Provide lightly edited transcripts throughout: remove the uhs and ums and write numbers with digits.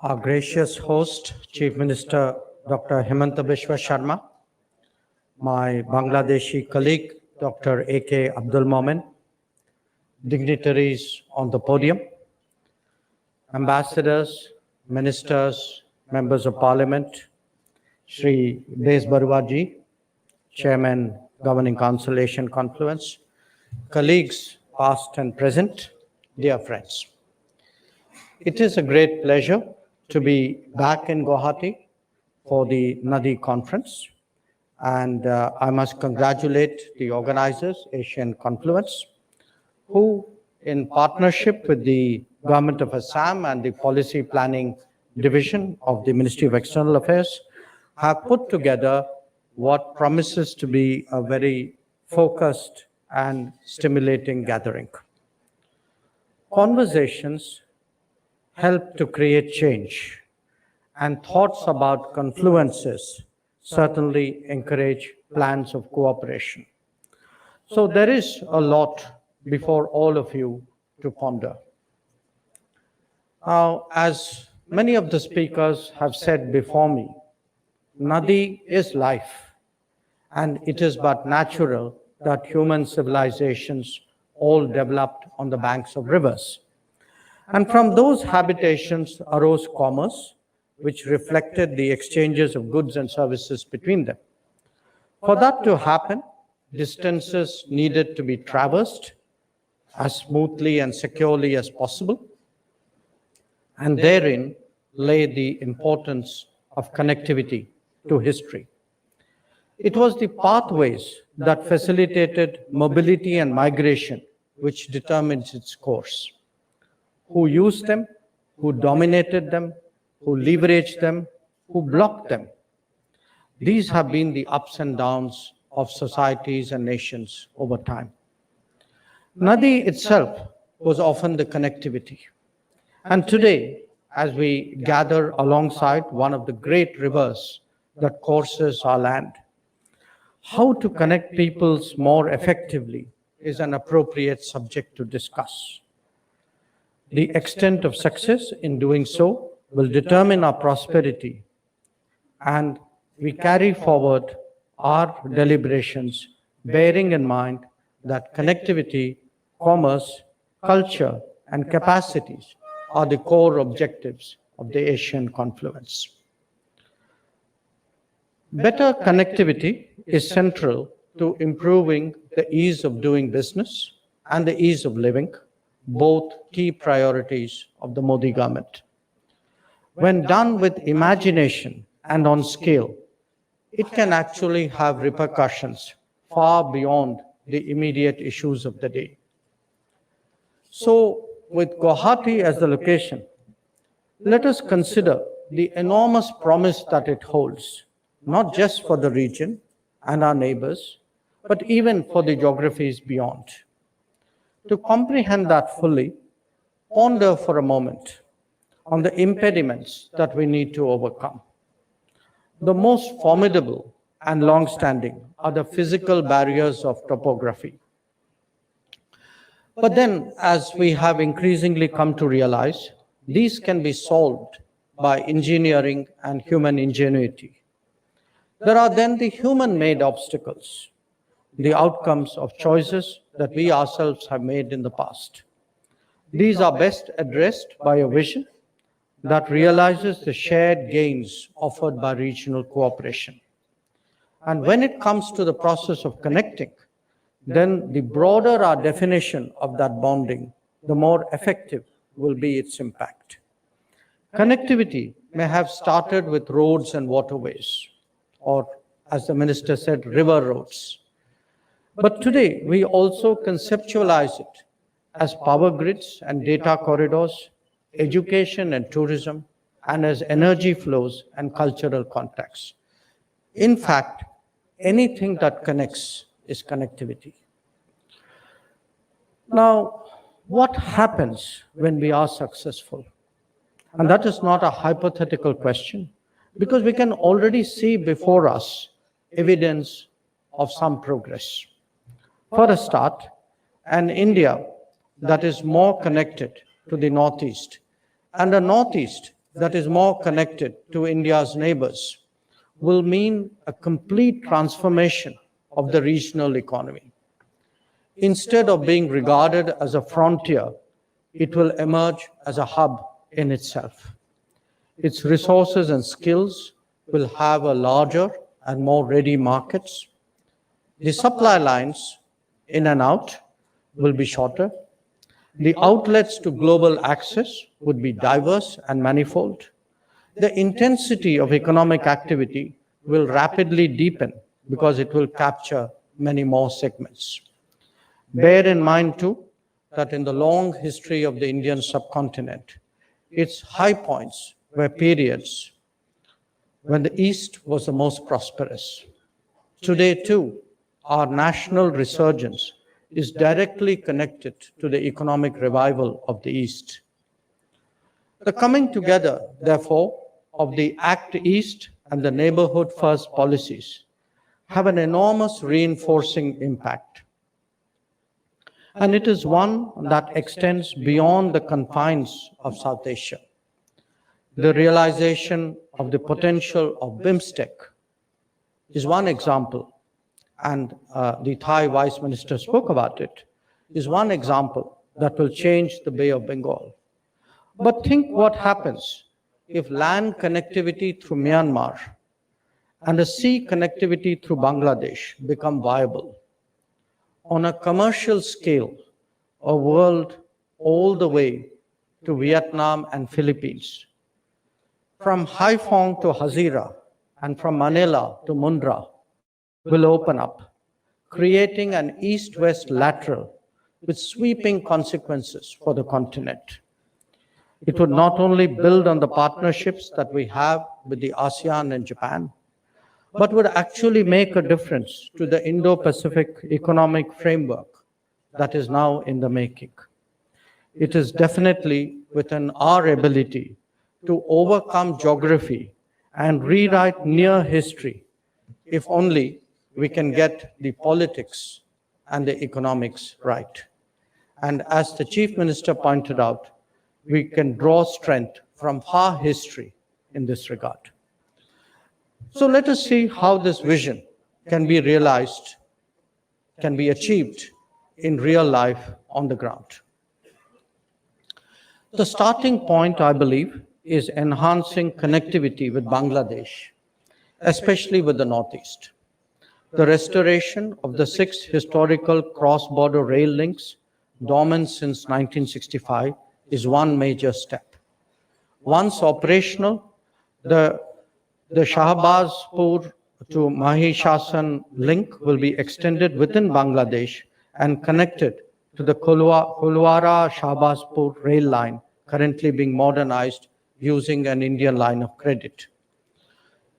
Our gracious host, Chief Minister Dr. Hemanta Biswa Sharma, my Bangladeshi colleague, Dr. A.K. Abdul Momen, dignitaries on the podium, ambassadors, ministers, members of parliament, Shri Bez Baruaji, Chairman, Governing Council, Asian Confluence, colleagues past and present, dear friends. It is a great pleasure to be back in Guwahati for the Nadi conference. And I must congratulate the organizers, Asian Confluence, who in partnership with the Government of Assam and the Policy Planning Division of the Ministry of External Affairs have put together what promises to be a very focused and stimulating gathering. Conversations help to create change, and thoughts about confluences certainly encourage plans of cooperation. So there is a lot before all of you to ponder. Now, as many of the speakers have said before me, Nadi is life, and it is but natural that human civilizations all developed on the banks of rivers. And from those habitations arose commerce, which reflected the exchanges of goods and services between them. For that to happen, distances needed to be traversed as smoothly and securely as possible, and therein lay the importance of connectivity to history. It was the pathways that facilitated mobility and migration which determines its course. Who used them, who dominated them, who leveraged them, who blocked them. These have been the ups and downs of societies and nations over time. Nadi itself was often the connectivity. And today, as we gather alongside one of the great rivers that courses our land, how to connect peoples more effectively is an appropriate subject to discuss. The extent of success in doing so will determine our prosperity, and we carry forward our deliberations bearing in mind that connectivity, commerce, culture, and capacities are the core objectives of the Asian confluence. Better connectivity is central to improving the ease of doing business and the ease of living, both key priorities of the Modi government. When done with imagination and on scale, it can actually have repercussions far beyond the immediate issues of the day. So, with Guwahati as the location, let us consider the enormous promise that it holds, not just for the region and our neighbors, but even for the geographies beyond. To comprehend that fully, ponder for a moment on the impediments that we need to overcome. The most formidable and long-standing are the physical barriers of topography. But then, as we have increasingly come to realize, these can be solved by engineering and human ingenuity. There are then the human-made obstacles, the outcomes of choices that we ourselves have made in the past. These are best addressed by a vision that realizes the shared gains offered by regional cooperation. And when it comes to the process of connecting, then the broader our definition of that bonding, the more effective will be its impact. Connectivity may have started with roads and waterways, or as the minister said, river roads. But today, we also conceptualize it as power grids and data corridors, education and tourism, and as energy flows and cultural contacts. In fact, anything that connects is connectivity. Now, what happens when we are successful? And that is not a hypothetical question, because we can already see before us evidence of some progress. For a start, an India that is more connected to the Northeast, and a Northeast that is more connected to India's neighbors will mean a complete transformation of the regional economy. Instead of being regarded as a frontier, it will emerge as a hub in itself. Its resources and skills will have a larger and more ready markets. The supply lines in and out will be shorter. The outlets to global access would be diverse and manifold. The intensity of economic activity will rapidly deepen because it will capture many more segments. Bear in mind too that in the long history of the Indian subcontinent, its high points were periods when the East was the most prosperous. Today too, our national resurgence is directly connected to the economic revival of the East. The coming together, therefore, of the Act East and the Neighborhood First policies have an enormous reinforcing impact. And it is one that extends beyond the confines of South Asia. The realization of the potential of BIMSTEC is one example, and the Thai Vice Minister spoke about it, is one example that will change the Bay of Bengal. But think what happens if land connectivity through Myanmar and a sea connectivity through Bangladesh become viable. On a commercial scale, a world all the way to Vietnam and Philippines, from Haiphong to Hazira and from Manila to Mundra will open up, creating an east-west lateral with sweeping consequences for the continent. It would not only build on the partnerships that we have with the ASEAN and Japan, but would actually make a difference to the Indo-Pacific economic framework that is now in the making. It is definitely within our ability to overcome geography and rewrite near history, if only we can get the politics and the economics right. And as the Chief Minister pointed out, we can draw strength from far history in this regard. So let us see how this vision can be realized, can be achieved in real life on the ground. The starting point, I believe, is enhancing connectivity with Bangladesh, especially with the Northeast. The restoration of the 6 historical cross-border rail links, dormant since 1965, is one major step. Once operational, the Shahbazpur to Mahishashan link will be extended within Bangladesh and connected to the Kulwara-Shahbazpur rail line, currently being modernized using an Indian line of credit.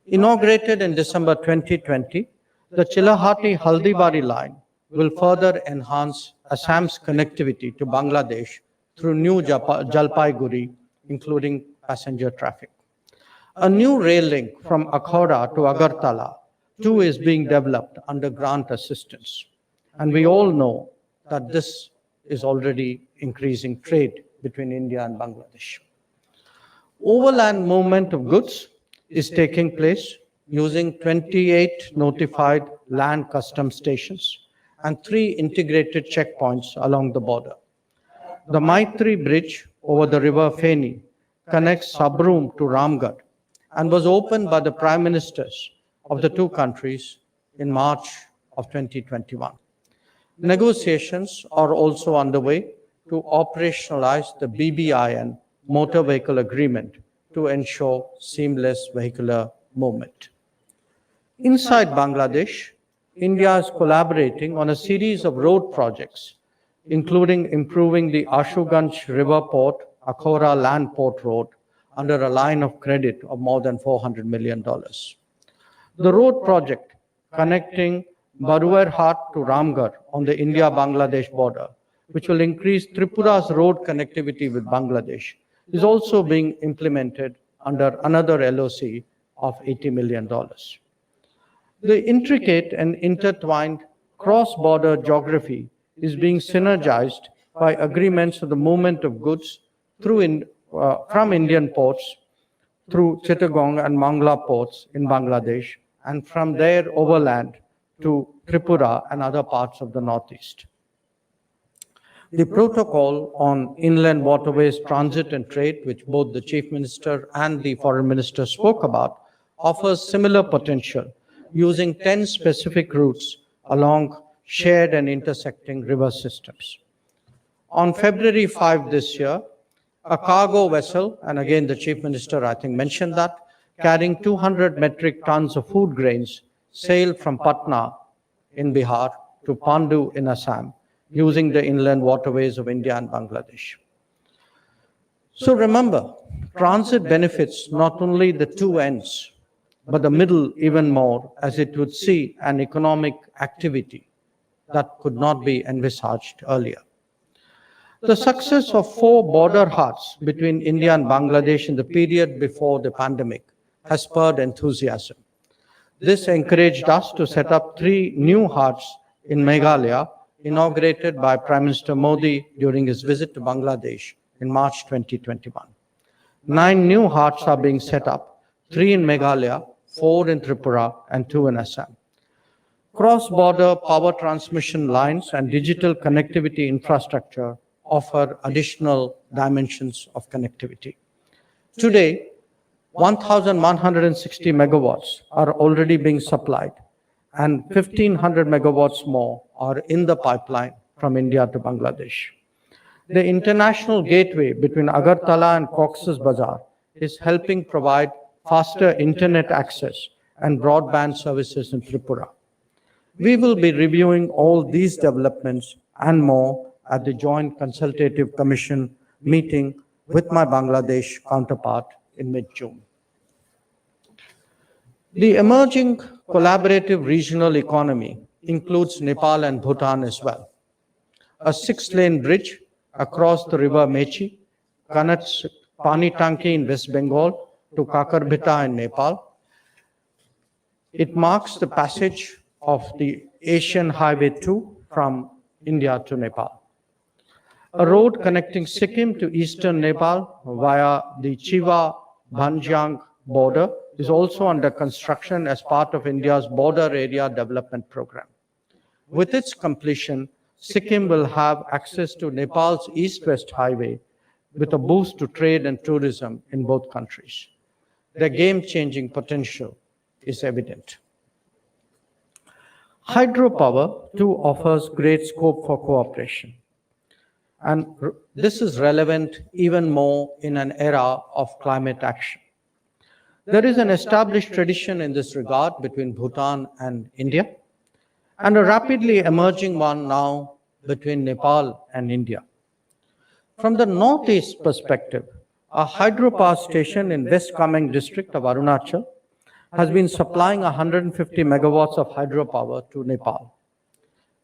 Inaugurated in December 2020, the Chilahati-Haldibari line will further enhance Assam's connectivity to Bangladesh through New Jalpaiguri, including passenger traffic. A new rail link from Akhora to Agartala too is being developed under grant assistance. And we all know that this is already increasing trade between India and Bangladesh. Overland movement of goods is taking place using 28 notified land custom stations and 3 integrated checkpoints along the border. The Maitri Bridge over the river Feni connects Sabroom to Ramgarh and was opened by the Prime Ministers of the 2 countries in March of 2021. Negotiations are also underway to operationalize the BBIN motor vehicle agreement to ensure seamless vehicular movement. Inside Bangladesh, India is collaborating on a series of road projects, including improving the Ashuganj River Port, Akhora Land Port Road, under a line of credit of more than $400 million. The road project connecting Baruerhat to Ramgarh on the India-Bangladesh border, which will increase Tripura's road connectivity with Bangladesh, is also being implemented under another LOC of $80 million. The intricate and intertwined cross-border geography is being synergized by agreements for the movement of goods from Indian ports through Chittagong and Mangla ports in Bangladesh, and from there overland to Tripura and other parts of the northeast. The protocol on inland waterways transit and trade, which both the Chief Minister and the Foreign Minister spoke about, offers similar potential, using 10 specific routes along shared and intersecting river systems. On February 5 this year, a cargo vessel, and again the Chief Minister I think mentioned that, carrying 200 metric tons of food grains sailed from Patna in Bihar to Pandu in Assam, using the inland waterways of India and Bangladesh. So remember, transit benefits not only the two ends, but the middle even more, as it would see an economic activity that could not be envisaged earlier. The success of 4 border huts between India and Bangladesh in the period before the pandemic has spurred enthusiasm. This encouraged us to set up 3 new huts in Meghalaya, inaugurated by Prime Minister Modi during his visit to Bangladesh in March 2021. 9 new huts are being set up, 3 in Meghalaya, 4 in Tripura, and 2 in Assam. Cross-border power transmission lines and digital connectivity infrastructure offer additional dimensions of connectivity. Today, 1,160 megawatts are already being supplied, and 1,500 megawatts more are in the pipeline from India to Bangladesh. The international gateway between Agartala and Cox's Bazar is helping provide faster internet access and broadband services in Tripura. We will be reviewing all these developments and more at the Joint Consultative Commission meeting with my Bangladesh counterpart in mid-June. The emerging collaborative regional economy includes Nepal and Bhutan as well. A 6-lane bridge across the river Mechi connects Panitanki in West Bengal to Kakarbhita in Nepal. It marks the passage of the Asian Highway 2 from India to Nepal. A road connecting Sikkim to eastern Nepal via the Chiva-Bhanjiang border is also under construction as part of India's Border Area Development Program. With its completion, Sikkim will have access to Nepal's east-west highway with a boost to trade and tourism in both countries. The game-changing potential is evident. Hydropower too offers great scope for cooperation. And this is relevant even more in an era of climate action. There is an established tradition in this regard between Bhutan and India, and a rapidly emerging one now between Nepal and India. From the northeast perspective, a hydropower station in West Kameng district of Arunachal has been supplying 150 megawatts of hydropower to Nepal.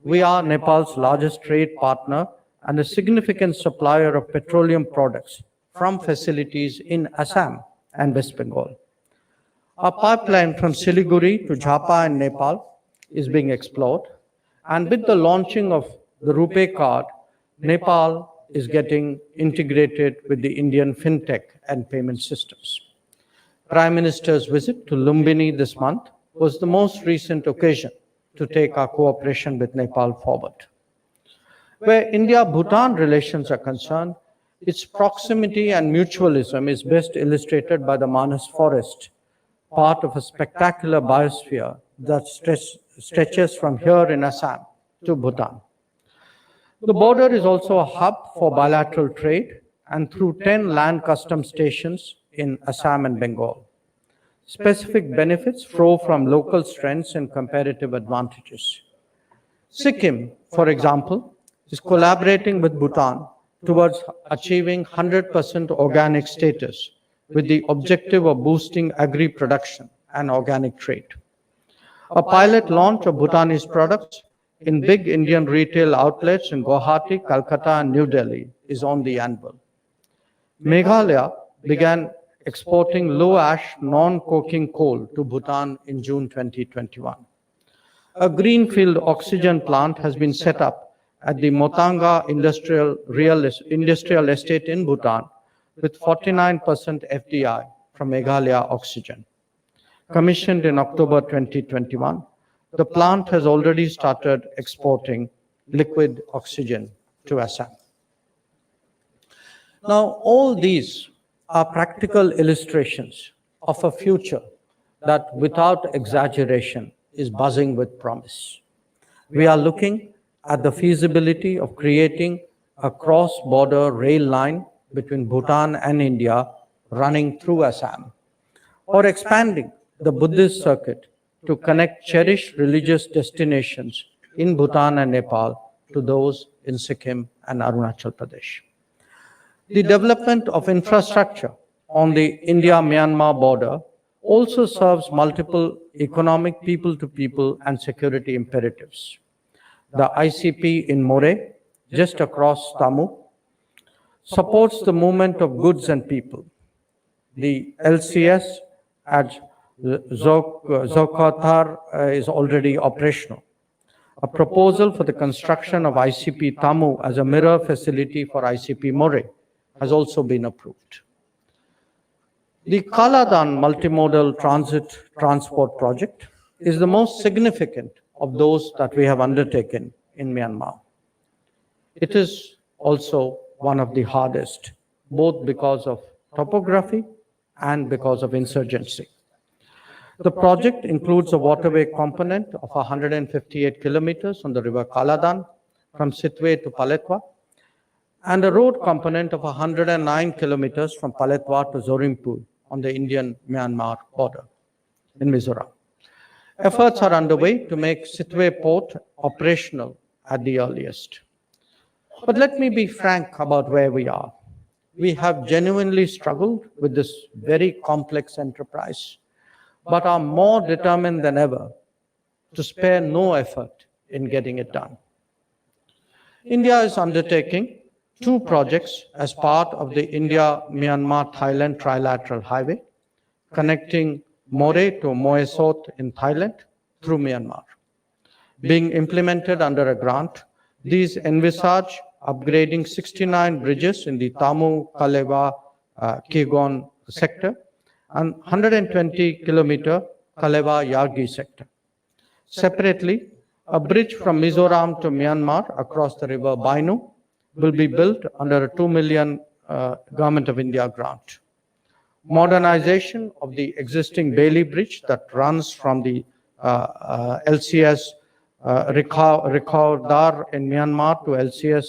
We are Nepal's largest trade partner and a significant supplier of petroleum products from facilities in Assam and West Bengal. A pipeline from Siliguri to Jhapa in Nepal is being explored, and with the launching of the RuPay card, Nepal is getting integrated with the Indian fintech and payment systems. Prime Minister's visit to Lumbini this month was the most recent occasion to take our cooperation with Nepal forward. Where India-Bhutan relations are concerned, its proximity and mutualism is best illustrated by the Manas forest, part of a spectacular biosphere that stretches from here in Assam to Bhutan. The border is also a hub for bilateral trade and through 10 land custom stations in Assam and Bengal. Specific benefits flow from local strengths and comparative advantages. Sikkim, for example, is collaborating with Bhutan towards achieving 100% organic status with the objective of boosting agri-production and organic trade. A pilot launch of Bhutanese products in big Indian retail outlets in Guwahati, Calcutta, and New Delhi is on the anvil. Meghalaya began exporting low-ash, non-coking coal to Bhutan in June 2021. A greenfield oxygen plant has been set up at the Motanga Industrial Estate in Bhutan with 49% FDI from Meghalaya Oxygen. Commissioned in October 2021, the plant has already started exporting liquid oxygen to Assam. Now, all these are practical illustrations of a future that, without exaggeration, is buzzing with promise. We are looking at the feasibility of creating a cross-border rail line between Bhutan and India running through Assam, or expanding the Buddhist circuit to connect cherished religious destinations in Bhutan and Nepal to those in Sikkim and Arunachal Pradesh. The development of infrastructure on the India-Myanmar border also serves multiple economic, people-to-people, and security imperatives. The ICP in More, just across Tamu, supports the movement of goods and people. The LCS at Zokothar is already operational. A proposal for the construction of ICP Tamu as a mirror facility for ICP More has also been approved. The Kaladan multimodal transport project is the most significant of those that we have undertaken in Myanmar. It is also one of the hardest, both because of topography and because of insurgency. The project includes a waterway component of 158 kilometers on the river Kaladan from Sitwe to Paletwa, and a road component of 109 kilometers from Paletwa to Zorimpur on the Indian-Myanmar border in Mizoram. Efforts are underway to make Sitwe port operational at the earliest. But let me be frank about where we are. We have genuinely struggled with this very complex enterprise, but are more determined than ever to spare no effort in getting it done. India is undertaking 2 projects as part of the India-Myanmar-Thailand trilateral highway, connecting More to Moesot in Thailand through Myanmar. Being implemented under a grant, these envisage upgrading 69 bridges in the Tamu Kalewa Kigon sector and 120-kilometer Kalewa Yargi sector. Separately, a bridge from Mizoram to Myanmar across the river Bainu will be built under a 2 million Government of India grant. Modernization of the existing Bailey Bridge that runs from the LCS Rikaudar in Myanmar to LCS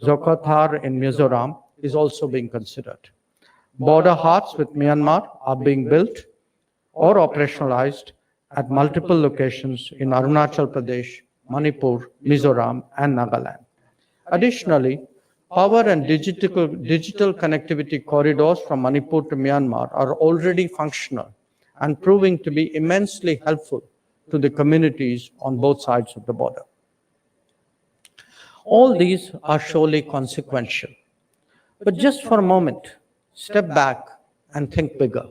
Zokothar in Mizoram is also being considered. Border hearts with Myanmar are being built or operationalized at multiple locations in Arunachal Pradesh, Manipur, Mizoram, and Nagaland. Additionally, power and digital connectivity corridors from Manipur to Myanmar are already functional and proving to be immensely helpful to the communities on both sides of the border. All these are surely consequential. But just for a moment, step back and think bigger.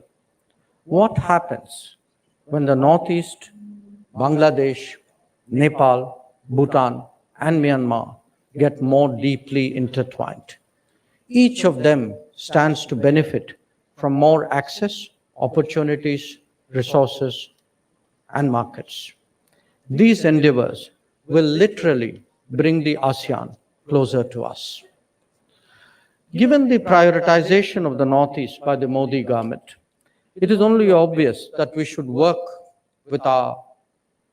What happens when the Northeast, Bangladesh, Nepal, Bhutan, and Myanmar get more deeply intertwined? Each of them stands to benefit from more access, opportunities, resources, and markets. These endeavors will literally bring the ASEAN closer to us. Given the prioritization of the Northeast by the Modi government, it is only obvious that we should work with our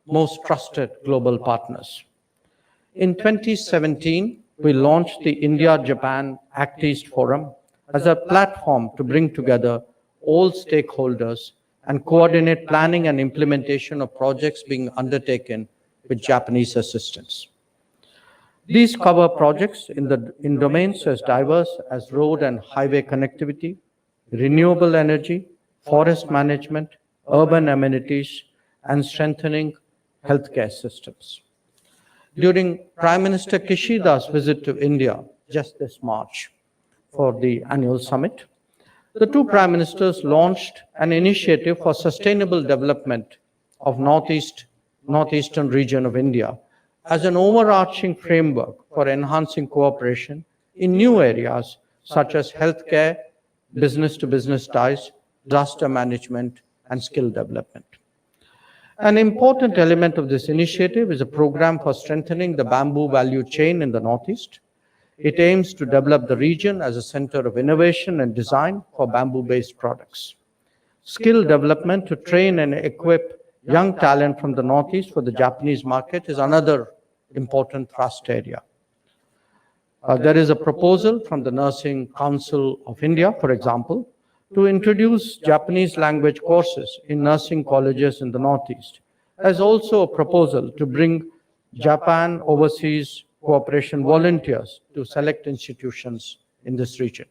most trusted global partners. In 2017, we launched the India-Japan Act East Forum as a platform to bring together all stakeholders and coordinate planning and implementation of projects being undertaken with Japanese assistance. These cover projects in domains as diverse as road and highway connectivity, renewable energy, forest management, urban amenities, and strengthening healthcare systems. During Prime Minister Kishida's visit to India just this March for the annual summit, the 2 prime ministers launched an initiative for sustainable development of northeastern region of India as an overarching framework for enhancing cooperation in new areas such as healthcare, business-to-business ties, disaster management, and skill development. An important element of this initiative is a program for strengthening the bamboo value chain in the Northeast. It aims to develop the region as a center of innovation and design for bamboo-based products. Skill development to train and equip young talent from the Northeast for the Japanese market is another important thrust area. There is a proposal from the Nursing Council of India, for example, to introduce Japanese language courses in nursing colleges in the Northeast. There's also a proposal to bring Japan overseas cooperation volunteers to select institutions in this region.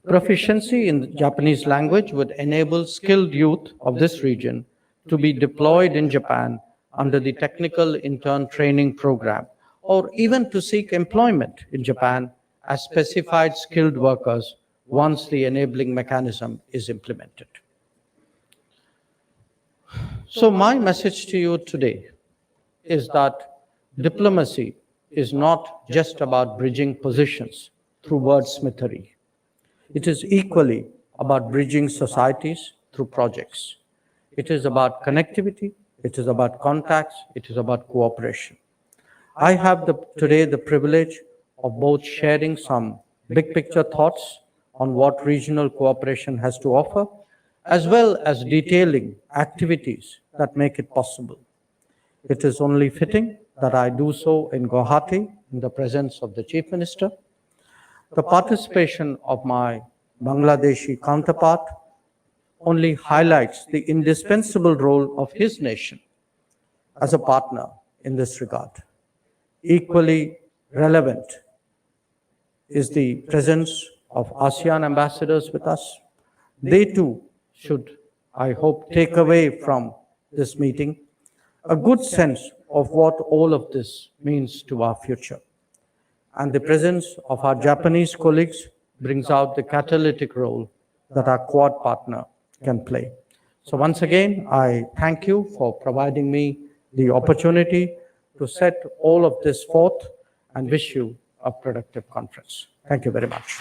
Proficiency in the Japanese language would enable skilled youth of this region to be deployed in Japan under the Technical Intern Training Program, or even to seek employment in Japan as specified skilled workers once the enabling mechanism is implemented. So my message to you today is that diplomacy is not just about bridging positions through wordsmithery. It is equally about bridging societies through projects. It is about connectivity, it is about contacts, it is about cooperation. I have today the privilege of both sharing some big picture thoughts on what regional cooperation has to offer, as well as detailing activities that make it possible. It is only fitting that I do so in Guwahati in the presence of the Chief Minister. The participation of my Bangladeshi counterpart only highlights the indispensable role of his nation as a partner in this regard. Equally relevant is the presence of ASEAN ambassadors with us. They too should, I hope, take away from this meeting a good sense of what all of this means to our future. And the presence of our Japanese colleagues brings out the catalytic role that our Quad partner can play. So once again, I thank you for providing me the opportunity to set all of this forth and wish you a productive conference. Thank you very much.